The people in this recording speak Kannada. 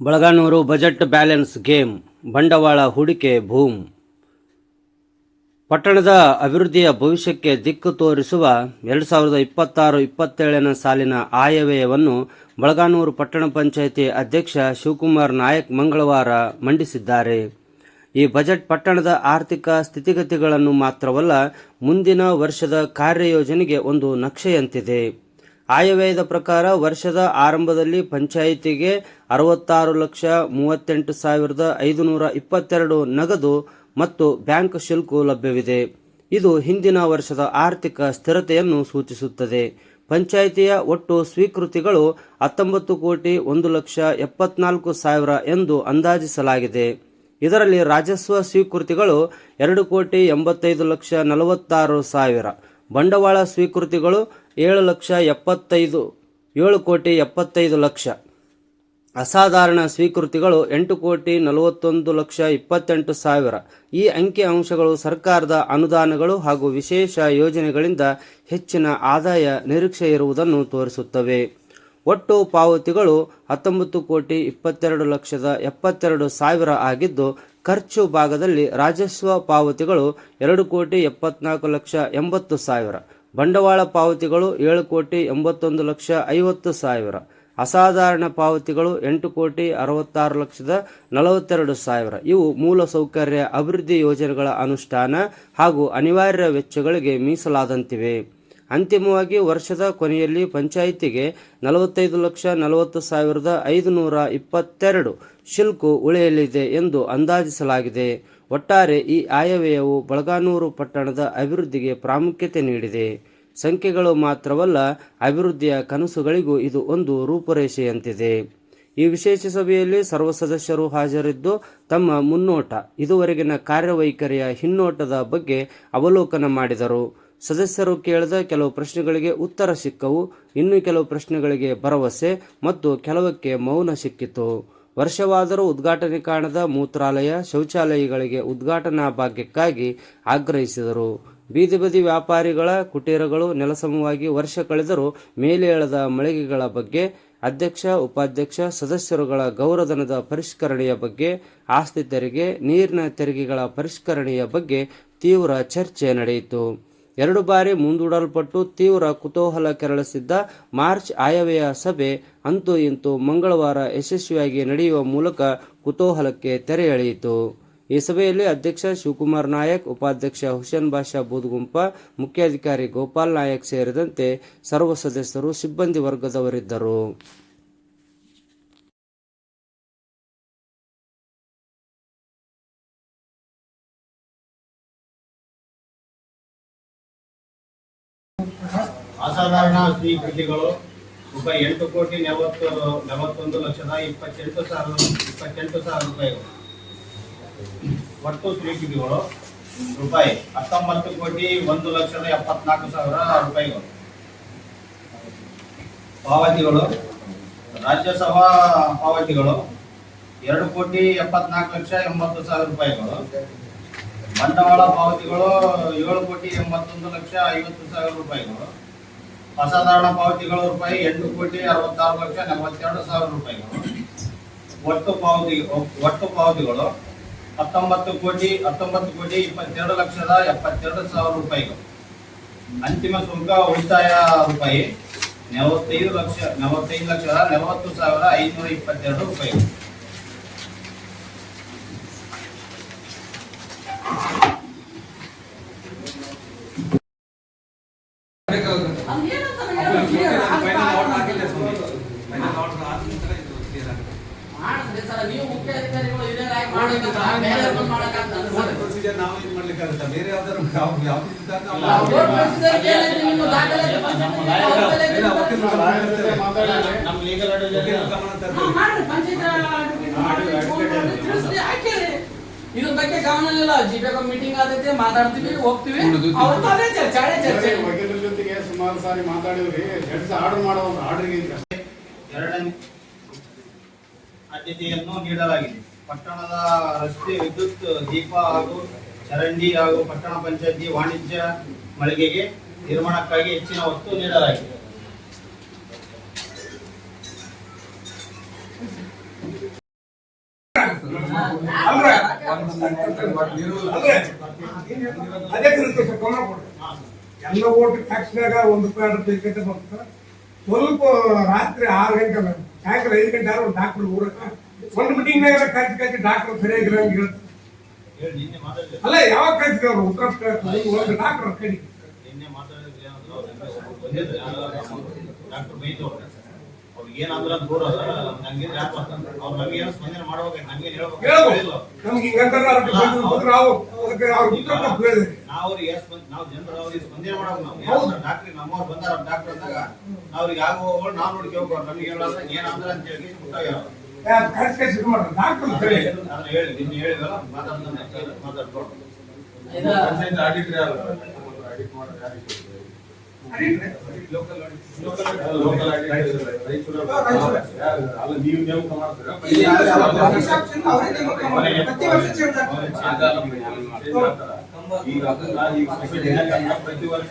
ಬಳಗಾನೂರು ಬಜೆಟ್ ಬ್ಯಾಲೆನ್ಸ್ ಗೇಮ್, ಬಂಡವಾಳ ಹೂಡಿಕೆ ಬೂಮ್. ಪಟ್ಟಣದ ಅಭಿವೃದ್ಧಿಯ ಭವಿಷ್ಯಕ್ಕೆ ದಿಕ್ಕು ತೋರಿಸುವ 2026-27ನೇ ಸಾಲಿನ ಆಯವ್ಯಯವನ್ನು ಬಳಗಾನೂರು ಪಟ್ಟಣ ಪಂಚಾಯಿತಿ ಅಧ್ಯಕ್ಷ ಶಿವಕುಮಾರ್ ನಾಯಕ್ ಮಂಗಳವಾರ ಮಂಡಿಸಿದ್ದಾರೆ. ಈ ಬಜೆಟ್ ಪಟ್ಟಣದ ಆರ್ಥಿಕ ಸ್ಥಿತಿಗತಿಗಳನ್ನು ಮಾತ್ರವಲ್ಲ, ಮುಂದಿನ ವರ್ಷದ ಕಾರ್ಯಯೋಜನೆಗೆ ಒಂದು ನಕ್ಷೆಯಂತಿದೆ. ಆಯವ್ಯಯದ ಪ್ರಕಾರ ವರ್ಷದ ಆರಂಭದಲ್ಲಿ ಪಂಚಾಯಿತಿಗೆ 66,38,522 ನಗದು ಮತ್ತು ಬ್ಯಾಂಕ್ ಶುಲ್ಕ ಲಭ್ಯವಿದೆ. ಇದು ಹಿಂದಿನ ವರ್ಷದ ಆರ್ಥಿಕ ಸ್ಥಿರತೆಯನ್ನು ಸೂಚಿಸುತ್ತದೆ. ಪಂಚಾಯಿತಿಯ ಒಟ್ಟು ಸ್ವೀಕೃತಿಗಳು 19,01,74,000 ಎಂದು ಅಂದಾಜಿಸಲಾಗಿದೆ. ಇದರಲ್ಲಿ ರಾಜಸ್ವ ಸ್ವೀಕೃತಿಗಳು 2,85,46,000, ಬಂಡವಾಳ ಸ್ವೀಕೃತಿಗಳು 7,75,000, ಅಸಾಧಾರಣ ಸ್ವೀಕೃತಿಗಳು 8,41,28,000. ಈ ಅಂಕಿ ಅಂಶಗಳು ಸರ್ಕಾರದ ಅನುದಾನಗಳು ಹಾಗೂ ವಿಶೇಷ ಯೋಜನೆಗಳಿಂದ ಹೆಚ್ಚಿನ ಆದಾಯ ನಿರೀಕ್ಷೆ ಇರುವುದನ್ನು ತೋರಿಸುತ್ತವೆ. ಒಟ್ಟು ಪಾವತಿಗಳು 19,22,72,000 ಆಗಿದ್ದು, ಖರ್ಚು ಭಾಗದಲ್ಲಿ ರಾಜಸ್ವ ಪಾವತಿಗಳು 2,74,80,000, ಬಂಡವಾಳ ಪಾವತಿಗಳು 7,81,50,000, ಅಸಾಧಾರಣ ಪಾವತಿಗಳು 8,66,42,000. ಇವು ಮೂಲಸೌಕರ್ಯ ಅಭಿವೃದ್ಧಿ ಯೋಜನೆಗಳ ಅನುಷ್ಠಾನ ಹಾಗೂ ಅನಿವಾರ್ಯ ವೆಚ್ಚಗಳಿಗೆ ಮೀಸಲಾದಂತಿವೆ. ಅಂತಿಮವಾಗಿ ವರ್ಷದ ಕೊನೆಯಲ್ಲಿ ಪಂಚಾಯಿತಿಗೆ 45,40,522 ಶುಲ್ಕ ಉಳಿಯಲಿದೆ ಎಂದು ಅಂದಾಜಿಸಲಾಗಿದೆ. ಒಟ್ಟಾರೆ ಈ ಆಯವ್ಯಯವು ಬಳಗಾನೂರು ಪಟ್ಟಣದ ಅಭಿವೃದ್ಧಿಗೆ ಪ್ರಾಮುಖ್ಯತೆ ನೀಡಿದೆ. ಸಂಖ್ಯೆಗಳು ಮಾತ್ರವಲ್ಲ, ಅಭಿವೃದ್ಧಿಯ ಕನಸುಗಳಿಗೂ ಇದು ಒಂದು ರೂಪುರೇಷೆಯಂತಿದೆ. ಈ ವಿಶೇಷ ಸಭೆಯಲ್ಲಿ ಸರ್ವ ಸದಸ್ಯರು ಹಾಜರಿದ್ದು ತಮ್ಮ ಮುನ್ನೋಟ, ಇದುವರೆಗಿನ ಕಾರ್ಯವೈಖರಿಯ ಹಿನ್ನೋಟದ ಬಗ್ಗೆ ಅವಲೋಕನ ಮಾಡಿದರು. ಸದಸ್ಯರು ಕೇಳಿದ ಕೆಲವು ಪ್ರಶ್ನೆಗಳಿಗೆ ಉತ್ತರ ಸಿಕ್ಕವು, ಇನ್ನು ಕೆಲವು ಪ್ರಶ್ನೆಗಳಿಗೆ ಭರವಸೆ ಮತ್ತು ಕೆಲವಕ್ಕೆ ಮೌನ ಸಿಕ್ಕಿತು. ವರ್ಷವಾದರೂ ಉದ್ಘಾಟನೆ ಕಾಣದ ಮೂತ್ರಾಲಯ, ಶೌಚಾಲಯಗಳಿಗೆ ಉದ್ಘಾಟನಾ ಭಾಗ್ಯಕ್ಕಾಗಿ ಆಗ್ರಹಿಸಿದರು. ಬೀದಿ ಬದಿ ವ್ಯಾಪಾರಿಗಳ ಕುಟೀರಗಳು ನೆಲಸಮವಾಗಿ ವರ್ಷ ಕಳೆದರೂ ಮೇಲೇಳದ ಮಳಿಗೆಗಳ ಬಗ್ಗೆ, ಅಧ್ಯಕ್ಷ ಉಪಾಧ್ಯಕ್ಷ ಸದಸ್ಯರುಗಳ ಗೌರವಧನದ ಪರಿಷ್ಕರಣೆಯ ಬಗ್ಗೆ, ಆಸ್ತಿ ತೆರಿಗೆ, ನೀರಿನ ತೆರಿಗೆಗಳ ಪರಿಷ್ಕರಣೆಯ ಬಗ್ಗೆ ತೀವ್ರ ಚರ್ಚೆ ನಡೆಯಿತು. 2 ಬಾರಿ ಮುಂದೂಡಲ್ಪಟ್ಟು ತೀವ್ರ ಕುತೂಹಲ ಕೆರಳಿಸಿದ್ದ ಮಾರ್ಚ್ ಆಯವ್ಯಯ ಸಭೆ ಅಂತೂ ಇಂತೂ ಮಂಗಳವಾರ ಯಶಸ್ವಿಯಾಗಿ ನಡೆಯುವ ಮೂಲಕ ಕುತೂಹಲಕ್ಕೆ ತೆರೆ ಎಳೆಯಿತು. ಈ ಸಭೆಯಲ್ಲಿ ಅಧ್ಯಕ್ಷ ಶಿವಕುಮಾರ್ ನಾಯಕ್, ಉಪಾಧ್ಯಕ್ಷ ಹುಸೇನ್ ಬಾಷಾ ಬೂದಗುಂಪ, ಮುಖ್ಯಾಧಿಕಾರಿ ಗೋಪಾಲ್ ನಾಯಕ್ ಸೇರಿದಂತೆ ಸರ್ವ ಸದಸ್ಯರು, ಸಿಬ್ಬಂದಿ ವರ್ಗದವರಿದ್ದರು. ಅಸಾಧಾರಣ ಸ್ವೀಕೃತಿಗಳು ರೂಪಾಯಿ 8,41,28,000 ಒಟ್ಟು ಸ್ವೀಕೃತಿಗಳು ರೂಪಾಯಿ 19,01,74,000. ಪಾವತಿಗಳು ರಾಜ್ಯಸಭಾ ಪಾವತಿಗಳು 2,74,80,000. ಬಂಡವಾಳ ಪಾವತಿಗಳು 7,81,50,000. ಅಸಾಧಾರಣ ಪಾವತಿಗಳು ರೂಪಾಯಿ 8,66,42,000. ಒಟ್ಟು ಪಾವತಿಗಳು 19,22,72,000. ಅಂತಿಮ ಶುಲ್ಕ ಉಳಿತಾಯ ರೂಪಾಯಿ 45,40,522. ನೀವು ಮುಖ್ಯ ಅಧಿಕಾರಿಗಳು ಇದ್ರ ಬಗ್ಗೆ ಗಮನ ಜಿಪಿ ಮೀಟಿಂಗ್ ಆದೈತೆ, ಮಾತಾಡ್ತೀವಿ, ಹೋಗ್ತೀವಿ. ವಕೀಲರ ಜೊತೆಗೆ ಸುಮಾರು ಸಾರಿ ಮಾತಾಡಿದ್ರಿ. ಆರ್ಡರ್ ಮಾಡೋ ಆರ್ಡರ್ಗೆ ಎರಡನೇ ಆದ್ಯತೆಯನ್ನು ನೀಡಲಾಗಿದೆ. ಪಟ್ಟಣದ ರಸ್ತೆ, ವಿದ್ಯುತ್ ದೀಪ ಹಾಗೂ ಚರಂಡಿ ಹಾಗೂ ಪಟ್ಟಣ ಪಂಚಾಯತಿ ವಾಣಿಜ್ಯ ಮಳಿಗೆಗೆ ನಿರ್ಮಾಣಕ್ಕಾಗಿ ಹೆಚ್ಚಿನ ಒತ್ತು ನೀಡಲಾಗಿದೆ. ಅಂದ್ರೆ ಅದೇ ರೀತಿ ಗಮನ ಕೊಡ್ರಿ. ಎಲ್ಲ ಓಟ್ ಟ್ಯಾಕ್ಸ್ನಾಗ ₹1 ಬೇಕಂತ ಬರ್ತಾರೆ. ಸ್ವಲ್ಪ ರಾತ್ರಿ 6 ಗಂಟೆ ಸಾಯಂಕಾಲ 5 ಗಂಟೆ ಆದ್ರೆ ಡಾಕ್ಟರ್ ಊರಕ್ಕೆ ಒಂದು ಮೀಟಿಂಗ್ನಾಗ ಕರ್ಸಿ ಡಾಕ್ಟರ್ ಸರಿಯಾಗಿರಂಗೆ ಹೇಳ್ತಾರೆ. ಹೇಳಿ ನಿನ್ನೆ ಮಾತಾಡಿದ್ರೆ ಅಲ್ಲ ಯಾವಾಗ ಕಳ್ಸಿದ್ರು ಅವ್ರು ಉತ್ತರ ಒಂದು ಡಾಕ್ಟರ್ ಕಡಿ ನಿನ್ನೆ ಮಾತಾಡಿದ್ರೆ ಏನಂದ್ರೆ ಬಂದಿದ್ರೆ ಡಾಕ್ಟರ್ ಬೈದವ್ರು ಅವ್ರಿಗೆ ಏನಾದ್ರ ದೂರ ನಂಗೆ ಯಾಕೆ ಅವ್ರು ನಮ್ಗೆ ಏನೋ ಸ್ಪಂದನೆ ಮಾಡುವಾಗ ನಮ್ಗೆ ಹೇಳ್ಬೇಕು ನಮ್ಗೆ ಹಿಂಗಂತಾರ ನಾವು ಅದಕ್ಕೆ ಅವ್ರ ಉತ್ತರ ತಪ್ಪು ಹೇಳಿದ್ರಿ. ನಾವು ಅವ್ರಿಗೆ ನಾವು ಜನರು ಅವ್ರಿಗೆ ಸ್ಪಂದನೆ ಮಾಡೋದು ನಾವು ಡಾಕ್ಟ್ರಿಗೆ ನಮ್ಮವ್ರು ಬಂದಾರ ಡಾಕ್ಟರ್ ಅಂದಾಗ ಅವ್ರಿಗೆ ಆಗುವಗಳು ನಾವು ನೋಡ್ಕೆ ಹೋಗೋರು ನಮ್ಗೆ ಹೇಳೋದ್ರೆ ಏನಾದ್ರ ಅಂತ ಹೇಳಿ ಮುಟ್ಟಾಗ್ಯಾವ ಕಳ್ಸಿ ಇದು ಮಾಡ್ರಿ ಡಾಕ್ಟರ್ ಸರಿ ಅದನ್ನ ಹೇಳಿ ನಿನ್ನೆ ಹೇಳಿದಲ್ಲ ಮಾತಾಡ್ಕೊಂಡು ನೀವು ನೇಮಕ ಮಾಡ್ತೀರಾ? ಈಗ ಪ್ರತಿ ವರ್ಷ